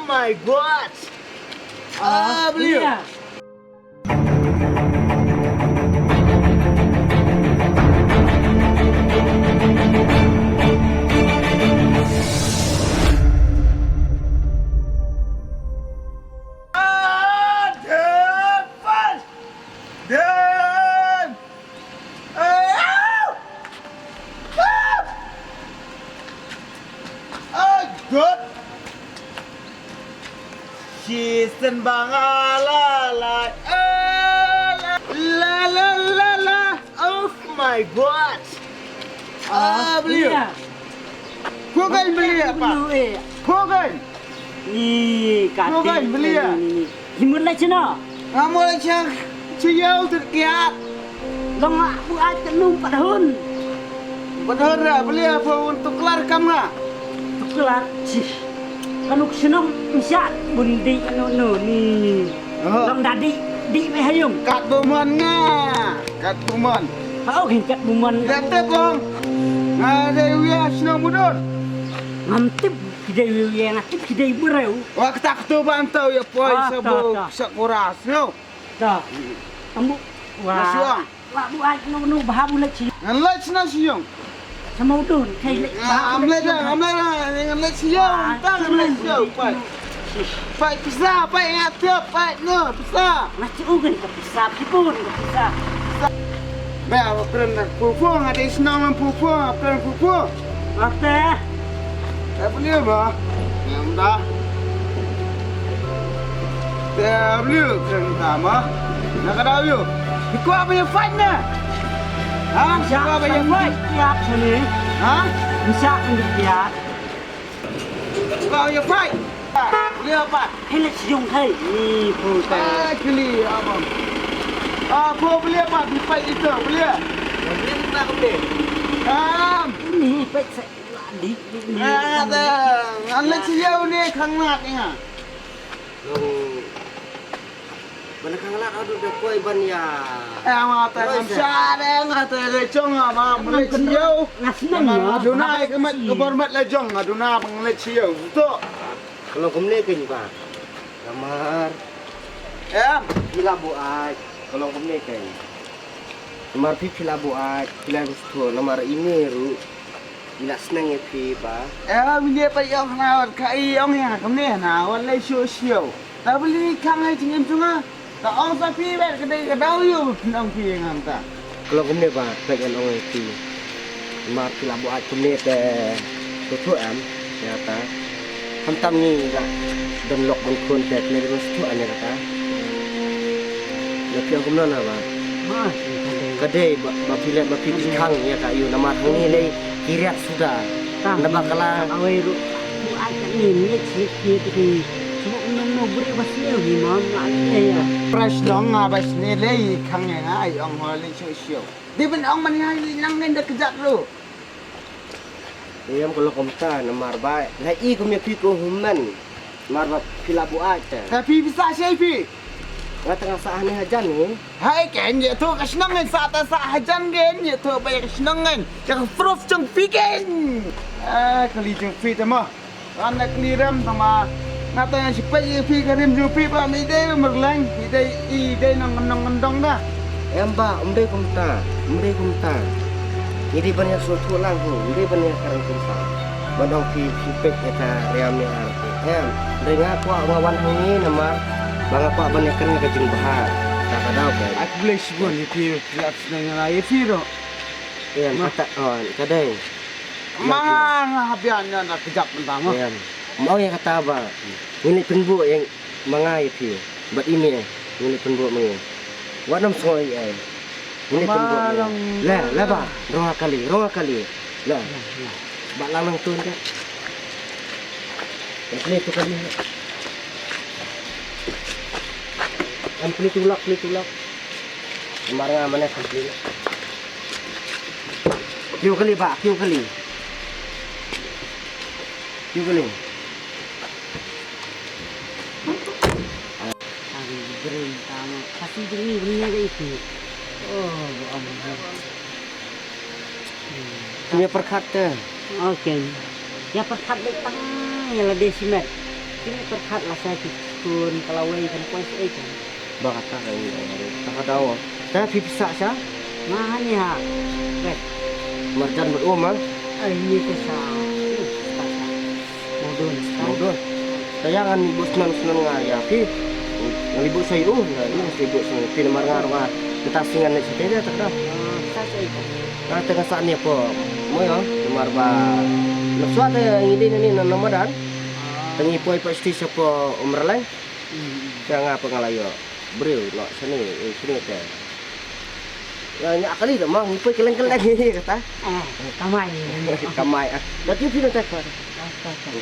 my God. Beliau. Iya. Good. Season bangala la la la la la. Oh my God. Beliau. Iya. Kau kan beli apa? Kau kan? Ih, Kau kan beli ya? Himun lah cina. Kamu macam ciyau terkiat. Long buat kenum padahun. Padahal dah beli apa untuk kelar kamu lah. Kelar. Kanuk senang misat bundi no ni. Long dadi di mehayung. Kat buman nga. Kat buman. Kau hingkat buman. Kata bong. Ada wiya senang mudun. Ngantip kidai yang ngantip kidai bereu. Wah tak tu bantau ya boy sabo sakuras no. Dah. Kamu Nasiong. Wah buat no bahamu lek ci. Ngan senang siung. Sama udun kai lek. Amlet dengan let siung. Tak let siung pai. Pai pisah, pai ngatiap, pai no pisah. Masih ugen ke pisah pun ke pisah. Ba pren pupu ngade senang pupu, pren pupu. Waktu Tak boleh ba? Yang dah. Tak boleh kan sama. Nak ada you. Ikut apa yang fight ni? Ha? Ikut apa yang fight? Tiap sini. Ha? Bisa untuk tiap. Ikut apa yang fight? Boleh apa? Hele siung kai. Ni pun kai. Keli abang. Aku boleh apa? Di fight itu boleh? Boleh tak boleh? Ini pet di Ada. Anak siau ni kangat ni ha. Bana kangalat adu da koi ban ya. Mata syare ngata lecong ama mulai siau. Ngasnan ya. Aduna kemat kebormat lejong aduna pengelet siau. Tu. Kalau kemne ke ni ba. Kamar pila buat. Kalau kemne ke. Kamar pila buat. Pila gusto namar ini ru. Bila senang ya pi ba. Bila pa yang nawat kai yang ya kemne nawat le siau. Tapi ni kang ai tingin tunga. Tak orang sapi ber kedai kedau you nang pi nganta. Kalau kemne ba bagian orang pi. Kamar pila buat kemne te tu am ya ta. Hantam ni lah dan lok bang kon te ni gusto anya kata. Ya piang kemna na ba. Mas. Kadai ba pili kang ya ka you namar ni le kiriat sudah. Nama kala awai ru buat ni ni ni semua no beri basnya himam ya. Fresh dong abas ni le kang yang ai ong holi siau. Di ben ong man nang ngen dak kejak lu. Diam kalau komta namar ba. Lah I ko mi pi ko human. Mar ba pila buat. Tapi bisa siapa? Nga tengah saan ni hajan ni. Hai kan je tu kesenangan saat asa hajan gen je tu banyak kesenangan. Jangan proof jeng fiken. Kali jeng fi tema. Anak kliram sama ngata yang sipai je fi karim je fi pa mi dai merlang, mi dai nang ngendong dah. Em ba umde komta. Jadi banyak suatu lang ho. Umde banyak karang komta. Badong fi pek eta ream ni ar. Em dengar ko awan ini namar bang apa banyak kan kecing bahar. Tak tahu kan. Aku boleh sebut ni fi lap senang lah. Ye fi ro. Em kata on kadai. Mana habiannya nak kejap pertama. Em mau yang kata apa? Ini penbu yang mangai pi. Buat ini ini penbu mengi. Wadam soi ai. Ini penbu. Lah ba. Roa kali. Lah. Bak lalang tu kan. Ini tu kali. Ampli tulak. Marang mana ampli. Kiu kali. Hari beri tamu. Kasih beri ada itu. Oh, ampun. Punya perkata. Okey. Ya perkat di tengah yang lebih simet. Kini terkatlah saya kun kalawai kan kuas kan. Bakata kayo takadawa. Tayo pipisa siya. Mahan ya. Red. Marjan berumah. Ay ini ke sa. Stasa. Modon. Modon. Tayangan ni bos nang senang nga ya pi. Ngalibot sa iyo na ini sibuk sa pinamar nga ketasingan na sa tenda takda. Stasa ito. Tengah saat ni po. Mo yo tumar ba. Nasuat ngidi ni na Ramadan. Tengi poy pa sti sa po umralay. Kaya nga pangalayo. Bro, no sini teh. Ya nyak kali dah mang ipoy keleng-keleng kata. Kamay. Kamay. Dati pino tek pa. Stasa.